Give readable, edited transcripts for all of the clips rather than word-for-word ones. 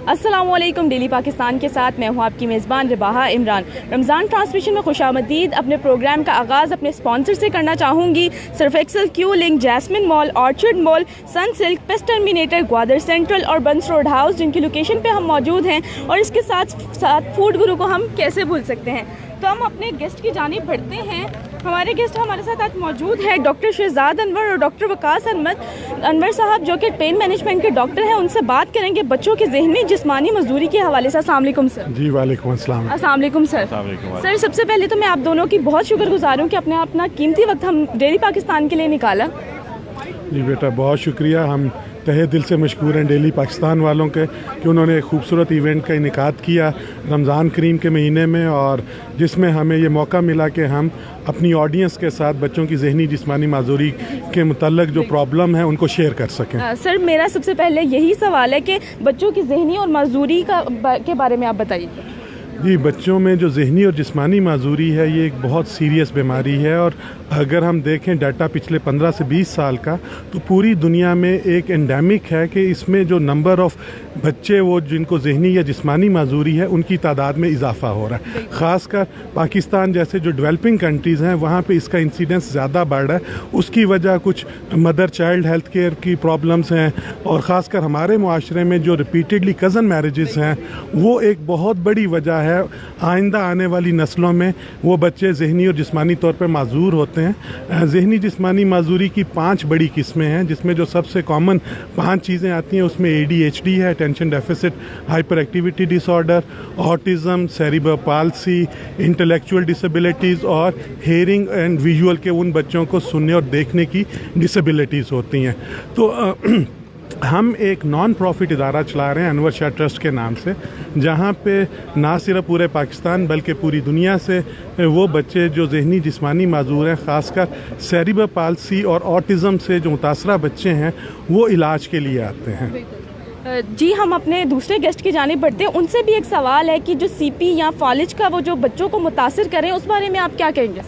अस्सलामुअलैकुम। डेली पाकिस्तान के साथ मैं हूँ आपकी मेज़बान रिबाहा इमरान। रमज़ान ट्रांसमिशन में खुशामदीद। अपने प्रोग्राम का आगाज़ अपने स्पॉन्सर से करना चाहूँगी। Surf excel, Q link, jasmine mall, orchard mall, sun silk, pest terminator, Gwadar central और बंस रोड हाउस, जिनकी लोकेशन पे हम मौजूद हैं। और इसके साथ साथ फूड गुरु को हम कैसे भूल सकते हैं। तो हम अपने गेस्ट की जानिब बढ़ते हैं। हमारे गेस्ट हमारे साथ आज मौजूद है डॉक्टर शहजाद अनवर और डॉक्टर वकास अहमद अनवर साहब, जो कि पेन मैनेजमेंट के डॉक्टर हैं। उनसे बात करेंगे बच्चों की ज़हनी जिस्मानी मजदूरी के हवाले से। अस्सलाम वालेकुम सर। जी वालेकुम अस्सलाम। अस्सलाम वालेकुम सर। सर, सबसे पहले तो मैं आप दोनों की बहुत शुक्रगुजार हूँ कि अपने अपना कीमती वक्त हम डेली पाकिस्तान के लिए निकाला। जी बेटा, बहुत शुक्रिया। हम तहे दिल से मशकूर हैं डेली पाकिस्तान वालों के कि उन्होंने एक खूबसूरत इवेंट का इनेकाद किया रमज़ान करीम के महीने में, और जिसमें हमें ये मौका मिला कि हम अपनी ऑडियंस के साथ बच्चों की ज़हनी जिस्मानी माजूरी के मुतल्लिक़ जो प्रॉब्लम है उनको शेयर कर सकें। सर, मेरा सबसे पहले यही सवाल है कि बच्चों की ज़हनी और माजूरी के बारे में आप बताइए। जी, बच्चों में जो ज़हनी और जिस्मानी माजूरी है ये एक बहुत सीरियस बीमारी है, और अगर हम देखें डाटा पिछले 15 से 20 साल का, तो पूरी दुनिया में एक एंडेमिक है कि इसमें जो नंबर ऑफ़ बच्चे वो जिनको ज़हनी या जिस्मानी माजूरी है उनकी तादाद में इजाफ़ा हो रहा है। ख़ासकर पाकिस्तान जैसे जो डेवलपिंग कंट्रीज़ हैं वहाँ पे इसका इंसिडेंस ज़्यादा बढ़ रहा है। उसकी वजह कुछ मदर चाइल्ड हेल्थ केयर की प्रॉब्लम्स हैं, और ख़ासकर हमारे मुआशरे में जो रिपीटेडली कज़न मैरिजेस हैं वो एक बहुत बड़ी वजह है। आइंदा आने वाली नस्लों में वो बच्चे ज़हनी और जिस्मानी तौर पर माजूर होते हैं। ज़हनी जिस्मानी माजूरी की 5 बड़ी किस्में हैं, जिसमें जो सबसे कॉमन 5 चीज़ें आती हैं उसमें ADHD है, attention deficit hyper activity disorder, autism, cerebral palsy, intellectual disabilities और हेयरिंग एंड विजुअल के उन बच्चों को सुनने और देखने की डिसेबिलिटीज़ होती हैं। तो हम एक नॉन प्रॉफिट इदारा चला रहे हैं अनवर शाह ट्रस्ट के नाम से, जहाँ पे ना सिर्फ पूरे पाकिस्तान बल्कि पूरी दुनिया से वो बच्चे जो ज़हनी जिस्मानी माजूर हैं, ख़ासकर सेरिब्रल पाल्सी और ऑटिज़म से जो मुतासरा बच्चे हैं, वो इलाज के लिए आते हैं। जी, हम अपने दूसरे गेस्ट की जानिब बढ़ते हैं। उनसे भी एक सवाल है कि जो CP या फालिज का वो जो बच्चों को मुतासिर करें, उस बारे में आप क्या कहेंगे?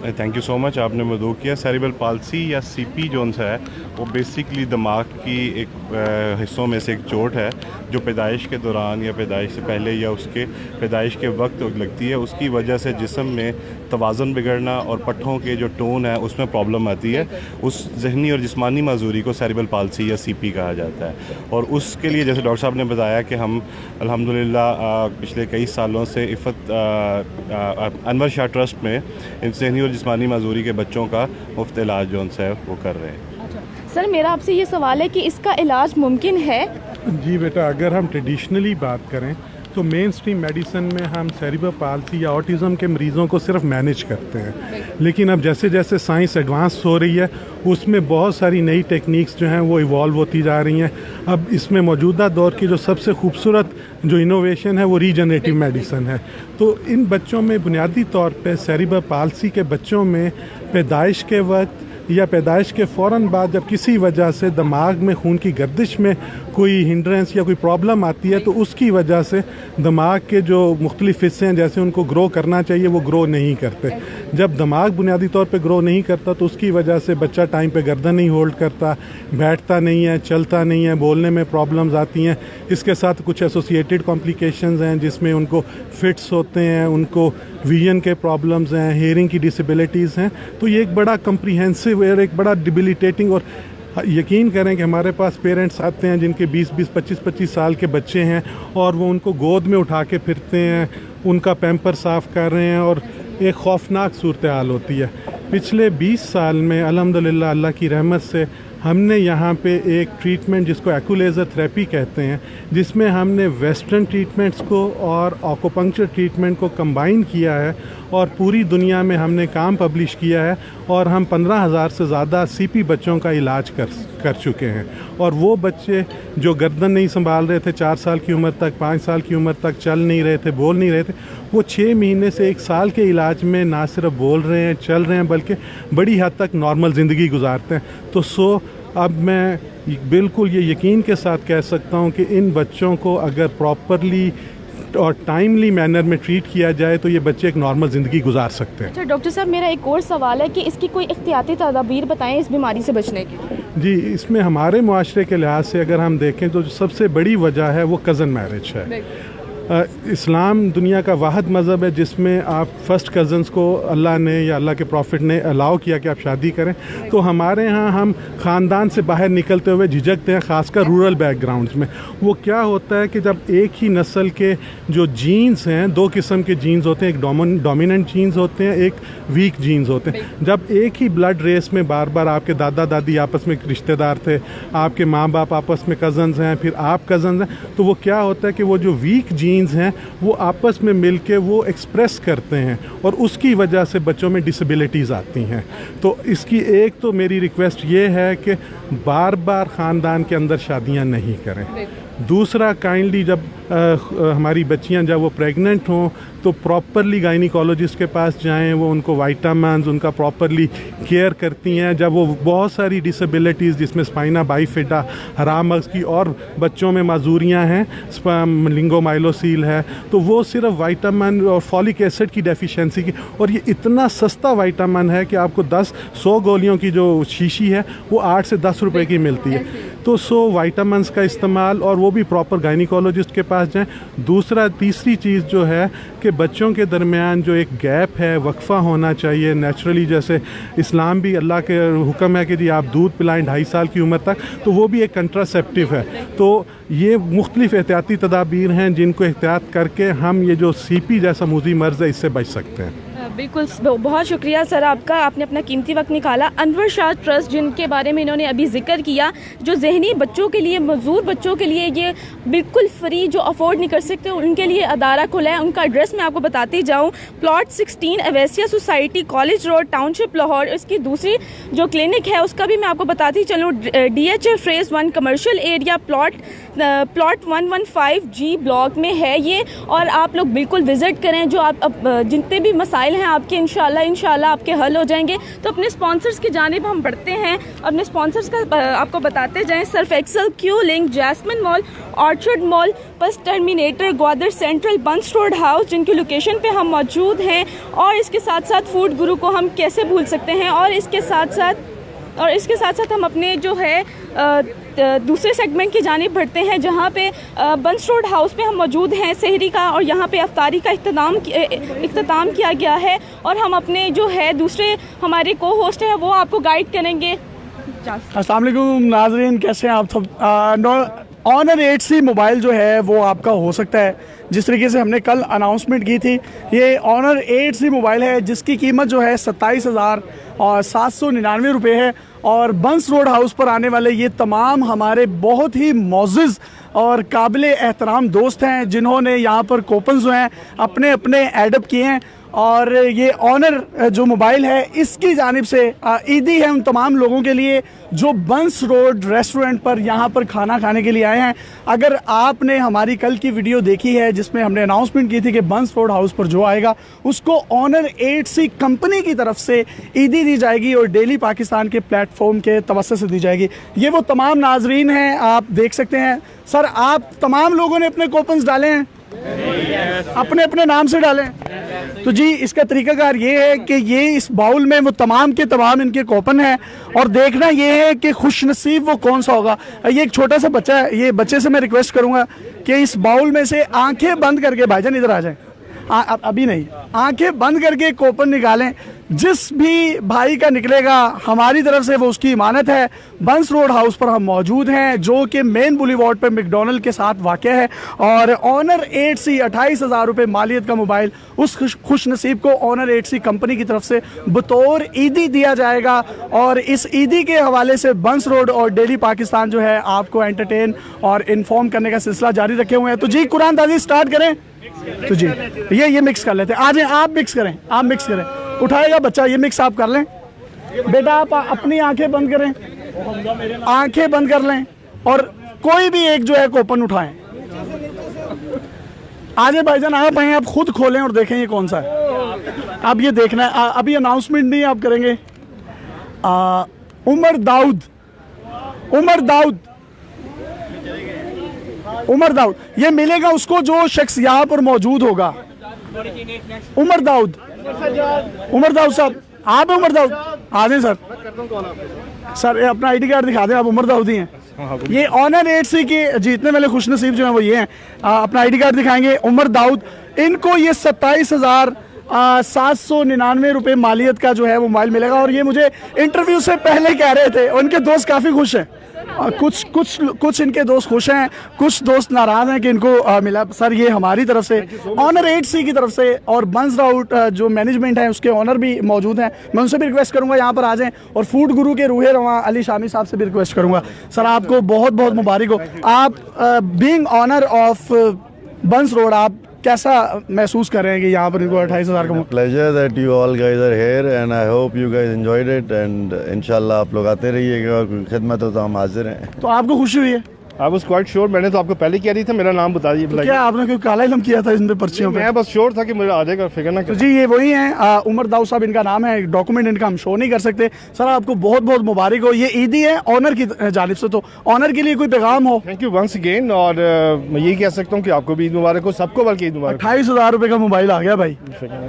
थैंक यू सो मच, आपने मदू किया। सेरिब्रल पाल्सी या CP जो है वो बेसिकली दिमाग की एक हिस्सों में से एक चोट है जो पैदाइश के दौरान या पैदाइश से पहले या उसके पैदाइश के वक्त लगती है। उसकी वजह से जिस्म में तवाज़ुन बिगड़ना और पट्ठों के जो टोन है उसमें प्रॉब्लम आती है। उस ज़हनी और जिस्मानी माजूरी को सेरिब्रल पाल्सी या CP कहा जाता है। और उसके लिए जैसे डॉक्टर साहब ने बताया कि हम अल्हम्दुलिल्लाह पिछले कई सालों से इफ़त अनवर शाह ट्रस्ट में इन ज़हनी और जिस्मानी माजूरी के बच्चों का मुफ्त इलाज जो है वो कर रहे हैं। सर, मेरा आपसे ये सवाल है कि इसका इलाज मुमकिन है? जी बेटा, अगर हम ट्रेडिशनली बात करें तो मेन स्ट्रीम मेडिसिन में हम सेरिब्रल पाल्सी या ऑटिज़म के मरीज़ों को सिर्फ मैनेज करते हैं, लेकिन अब जैसे जैसे साइंस एडवांस हो रही है उसमें बहुत सारी नई टेक्निक्स जो हैं वो इवॉल्व होती जा रही हैं। अब इसमें मौजूदा दौर की जो सबसे खूबसूरत जो इनोवेशन है वो रीजनरेटिव मेडिसिन है। तो इन बच्चों में बुनियादी तौर पे सेरिब्रल पाल्सी के बच्चों में पैदाइश के वक्त या पैदाइश के फ़ौरन बाद जब किसी वजह से दिमाग में खून की गर्दिश में कोई हिंड्रेंस या कोई प्रॉब्लम आती है तो उसकी वजह से दिमाग के जो मुख्तलिफ हिस्से हैं जैसे उनको ग्रो करना चाहिए वो ग्रो नहीं करते। जब दिमाग बुनियादी तौर पे ग्रो नहीं करता तो उसकी वजह से बच्चा टाइम पे गर्दन नहीं होल्ड करता, बैठता नहीं है, चलता नहीं है, बोलने में प्रॉब्लम्स आती हैं। इसके साथ कुछ एसोसिएटेड कॉम्प्लिकेशंस हैं जिसमें उनको फिट्स होते हैं, उनको विजन के प्रॉब्लम्स हैं, हेयरिंग की डिसेबिलिटीज़ हैं। तो ये एक बड़ा कम्प्रीहेंसिव और एक बड़ा डिबिलिटेटिंग, और यकीन करें कि हमारे पास पेरेंट्स आते हैं जिनके 20-20, 25-25 साल के बच्चे हैं और वो उनको गोद में उठा के फिरते हैं, उनका पैम्पर साफ़ कर रहे हैं, और एक खौफनाक सूरत हाल होती है। पिछले 20 साल में अल्हम्दुलिल्लाह अल्लाह की रहमत से हमने यहाँ पे एक ट्रीटमेंट जिसको एक्यूलेजर थेरेपी कहते हैं, जिसमें हमने वेस्टर्न ट्रीटमेंट्स को और ऑकोपंक्चर ट्रीटमेंट को कंबाइन किया है, और पूरी दुनिया में हमने काम पब्लिश किया है, और हम 15,000 से ज़्यादा CP बच्चों का इलाज कर चुके हैं। और वो बच्चे जो गर्दन नहीं संभाल रहे थे 4 साल की उम्र तक, 5 साल की उम्र तक चल नहीं रहे थे, बोल नहीं रहे थे, वो 6 महीने से 1 साल के इलाज में ना सिर्फ बोल रहे हैं, चल रहे हैं, बल्कि बड़ी हद तक नॉर्मल ज़िंदगी गुजारते हैं। तो अब मैं बिल्कुल ये यकीन के साथ कह सकता हूँ कि इन बच्चों को अगर प्रॉपरली और टाइमली मैनर में ट्रीट किया जाए तो ये बच्चे एक नॉर्मल ज़िंदगी गुजार सकते हैं। अच्छा डॉक्टर साहब, मेरा एक और सवाल है कि इसकी कोई एहतियाती तदाबीर बताएं इस बीमारी से बचने की। जी, इसमें हमारे मुआशरे के लिहाज से अगर हम देखें तो जो सबसे बड़ी वजह है वो कज़न मैरिज है। इस्लाम दुनिया का वाहिद मज़हब है जिसमें आप फर्स्ट कज़न्स को अल्लाह ने या अल्लाह के प्रॉफिट ने अलाउ किया कि आप शादी करें। तो हमारे यहाँ हम ख़ानदान से बाहर निकलते हुए झिझकते हैं, ख़ासकर रूरल बैकग्राउंड्स में। वो क्या होता है कि जब एक ही नस्ल के जो जीन्स हैं, दो किस्म के जीन्स होते हैं, एक डोमिनेंट जीन्स होते हैं, एक वीक जीन्स होते हैं। जब एक ही ब्लड रेस में बार बार आपके दादा दादी आपस में रिश्तेदार थे, आपके माँ बाप आपस में कज़न्स हैं, फिर आप कज़न्स हैं, तो वो क्या होता है कि वो जो वीक जीन्स हैं वो आपस में मिलके वो एक्सप्रेस करते हैं और उसकी वजह से बच्चों में डिसेबिलिटीज़ आती हैं। तो इसकी एक तो मेरी रिक्वेस्ट ये है कि बार बार ख़ानदान के अंदर शादियां नहीं करें। दूसरा, काइंडली जब हमारी बच्चियां जब वो प्रेग्नेंट हों तो प्रॉपरली गायनिकोलॉजिस्ट के पास जाएं, वो उनको वाइटामिन्स उनका प्रॉपरली केयर करती हैं। जब वो बहुत सारी डिसेबिलिटीज़ जिसमें स्पाइना बाइफिडा, हराम मग़ज़ की और बच्चों में माजूरियाँ हैं, लिंगोमाइलोसील है, तो वो सिर्फ वाइटामिन और फॉलिक एसिड की डेफिशिएंसी की, और ये इतना सस्ता वाइटामिन है कि आपको 100 गोलियों की जो शीशी है वो 8 से 10 रुपए की मिलती है। तो 100 वाइटामिन्स का इस्तेमाल, और वो भी प्रॉपर गायनिकोलॉजिस्ट के पास जाएं। दूसरा, तीसरी चीज़ जो है कि बच्चों के दरमियान जो एक गैप है, वक्फा होना चाहिए नेचुरली। जैसे इस्लाम भी अल्लाह के हुक्म है कि जी आप दूध पिलाएं 2.5 साल की उम्र तक, तो वो भी एक कंट्रासेप्टिव है। तो ये मुख्तलिफ एहतियाती तदाबीर हैं जिनको एहतियात करके हम ये जो CP जैसा मूजी मर्ज़ है इससे बच सकते हैं। बिल्कुल, बहुत शुक्रिया सर आपका, आपने अपना कीमती वक्त निकाला। अनवर शाह ट्रस्ट जिनके बारे में इन्होंने अभी जिक्र किया, जो जहनी बच्चों के लिए, मजदूर बच्चों के लिए ये बिल्कुल फ्री, जो अफोर्ड नहीं कर सकते उनके लिए अदारा खुला है। उनका एड्रेस मैं आपको बताती जाऊँ, प्लॉट 16 अवेसिया society, college road, township Lahore. इसकी दूसरी जो क्लिनिक है उसका भी मैं आपको बताती चलूँ, DHA phase 1 commercial area, plot 115G block में है ये। और आप लोग बिल्कुल विज़िट करें, जो आप जितने भी मसाइल हैं आपके इंशाल्लाह आपके हल हो जाएंगे। तो अपने स्पॉन्सर्स की जानिब हम बढ़ते हैं, अपने स्पॉन्सर्स का आपको बताते जाएं। Surf Excel, Q link, jasmine mall, orchard Mall, bus terminator, Gwadar Central, बंस रोड हाउस, जिनकी लोकेशन पे हम मौजूद हैं। और इसके साथ साथ फूड गुरु को हम कैसे भूल सकते हैं। और इसके साथ साथ हम अपने जो है दूसरे सेगमेंट की जानिब बढ़ते हैं, जहाँ पे बंस रोड हाउस पे हम मौजूद हैं सहरी का, और यहाँ पे अफ्तारी का इख्तिताम किया गया है। और हम अपने जो है दूसरे हमारे को होस्ट हैं वो आपको गाइड करेंगे। अस्सलाम वालेकुम नाज़रीन, कैसे हैं आप सब। ऑनर 8C मोबाइल जो है वो आपका हो सकता है, जिस तरीके से हमने कल अनाउंसमेंट की थी। ये ऑनर 8C मोबाइल है जिसकी कीमत जो है 27,799 रुपये है। और बंस रोड हाउस पर आने वाले ये तमाम हमारे बहुत ही मोअज़्ज़ज़ और काबिल एहतराम दोस्त हैं जिन्होंने यहाँ पर कूपन जो हैं अपने अपने एडअप किए हैं। और ये ऑनर जो मोबाइल है इसकी जानिब से ईदी है उन तमाम लोगों के लिए जो बंस रोड रेस्टोरेंट पर यहाँ पर खाना खाने के लिए आए हैं। अगर आपने हमारी कल की वीडियो देखी है जिसमें हमने अनाउंसमेंट की थी कि बंस रोड हाउस पर जो आएगा उसको ऑनर 8C कंपनी की तरफ से ईदी दी जाएगी और डेली पाकिस्तान के प्लेटफॉर्म के तवस्सुत से दी जाएगी। ये वो तमाम नाजरीन हैं, आप देख सकते हैं। सर, आप तमाम लोगों ने अपने कूपन्स डाले हैं, अपने अपने नाम से डालें। तो जी, इसका तरीकाकार ये है कि ये इस बाउल में वो तमाम के तमाम इनके कूपन हैं और देखना ये है कि खुशनसीब वो कौन सा होगा। ये एक छोटा सा बच्चा है, ये बच्चे से मैं रिक्वेस्ट करूंगा कि इस बाउल में से आंखें बंद करके, भाईजान इधर आ जाएं, अभी नहीं, आंखें बंद करके कूपन निकालें। जिस भी भाई का निकलेगा हमारी तरफ से वो उसकी इमानत है। बंस रोड हाउस पर हम मौजूद हैं जो कि मेन बुलीवार्ड पर मैकडॉनल्ड के साथ वाक़या है। और ऑनर 8C 28,000 रुपये मालियत का मोबाइल उस खुशनसीब को ऑनर 8C कंपनी की तरफ से बतौर ईदी दिया जाएगा। और इस ईदी के हवाले से बंस रोड और डेली पाकिस्तान जो है आपको एंटरटेन और इन्फॉर्म करने का सिलसिला जारी रखे हुए हैं। तो जी, कुरान ताज़ी स्टार्ट करें। तो जी, ये मिक्स कर लेते हैं। आ जाए, आप मिक्स करें, उठाएगा बच्चा, ये मिक्स आप कर लें। बेटा आप अपनी आंखें बंद करें, आंखें बंद कर लें और कोई भी एक जो है कूपन उठाएं। आजे भाईजान, आप आए, आप खुद खोलें और देखें ये कौन सा है। अब ये देखना है, अभी अनाउंसमेंट नहीं आप करेंगे। उमर दाऊद उमर दाऊद, ये मिलेगा उसको जो शख्स यहाँ पर मौजूद होगा। उमर दाऊद, उमर दाऊद साहब, आप हैं उमर दाऊद? आ जाए सर। सर ये अपना आईडी कार्ड दिखा दें, आप उमर दाऊद ही हैं। ये ऑनर 8C के जीतने वाले खुशनसीब जो हैं वो ये हैं। अपना आईडी कार्ड दिखाएंगे, उमर दाऊद। इनको ये 27,799 रुपये मालियत का जो है वो मोबाइल मिलेगा। और ये मुझे इंटरव्यू से पहले कह रहे थे, उनके दोस्त काफ़ी खुश हैं। कुछ इनके दोस्त खुश हैं, कुछ दोस्त नाराज हैं कि इनको मिला। सर ये हमारी तरफ से ऑनर 8C की तरफ से, और बंस राउट जो मैनेजमेंट है उसके ऑनर भी मौजूद हैं। मैं उनसे भी रिक्वेस्ट करूंगा यहाँ पर आ जाएं, और फूड गुरु के रूहे रवा अली शामी साहब से भी रिक्वेस्ट करूंगा। सर आपको बहुत बहुत मुबारक हो, आप बीइंग ऑनर ऑफ बंस रोड, आप कैसा महसूस कर रहे हैं कि यहाँ पर इनको 28,000 का pleasure that you all guys are here and I hope you guys enjoyed it and इंशाल्लाह आप लोग आते रहिएगा और खिदमत हो तो हम हाजिर हैं। तो आपको खुशी हुई है? आई वाज क्वाइट श्योर, मैंने तो आपको पहले कह रही था मेरा नाम बता दीजिए। क्या आपने कोई काला इलम किया था इसमें पर्चियों पे? मैं बस श्योर था कि मुझे आ जाएगा, फिक्र ना तो जी ये वही हैं, उमर दाऊद साहब इनका नाम है। डॉक्यूमेंट इनका हम शो नहीं कर सकते। सर आपको बहुत बहुत मुबारक हो, ये ईदी है ऑनर की जानिब से, तो ऑनर के लिए कोई पैगाम हो? थैंक यू वंस अगेन, और मैं यही कह सकता हूँ कि आपको भी ईद मुबारक हो, सबको बल्कि ईद मुबारक। 28,000 रुपये का मोबाइल आ गया भाई।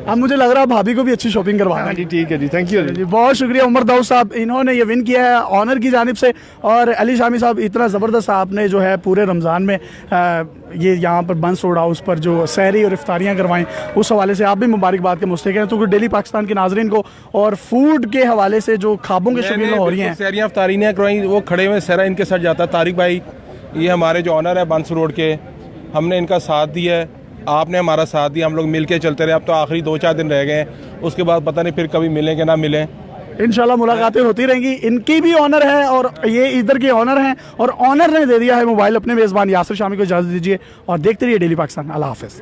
अब मुझे लग रहा है भाभी को भी अच्छी शॉपिंग करवाना जी। ठीक है जी, थैंक यू जी, बहुत शुक्रिया उमर दाऊद साहब, इन्होंने ये विन किया है ऑनर की जानिब से। और अली शामी साहब इतना ज़बरदस्त आपने जो है पूरे रमज़ान में ये यहाँ पर बंस रोड हाउस पर जो सहरी और इफ्तारियाँ करवाएं, उस हवाले से आप भी मुबारकबाद के मुस्तहिक हैं। तो डेली पाकिस्तान के नाजरीन को और फूड के हवाले से जो खाबों के शौकीन हो रही हैं, सहरियाँ इफ्तारियाँ करवाई, वो खड़े हुए सहरा इनके साथ जाता है। तारिक भाई ये हमारे जो ऑनर है बंस रोड के, हमने इनका साथ दिया है, आपने हमारा साथ दिया, हम लोग मिल के चलते रहे। अब तो आखिरी 2-4 दिन रह गए, उसके बाद पता नहीं फिर कभी मिलेंगे ना मिलें। इंशाल्लाह मुलाकातें होती रहेंगी। इनकी भी ऑनर है और ये इधर के ऑनर हैं, और ऑनर ने दे दिया है मोबाइल अपने मेज़बान यासिर शामी को। इजाज़त दीजिए और देखते रहिए डेली पाकिस्तान। अल्लाह हाफ़िज़।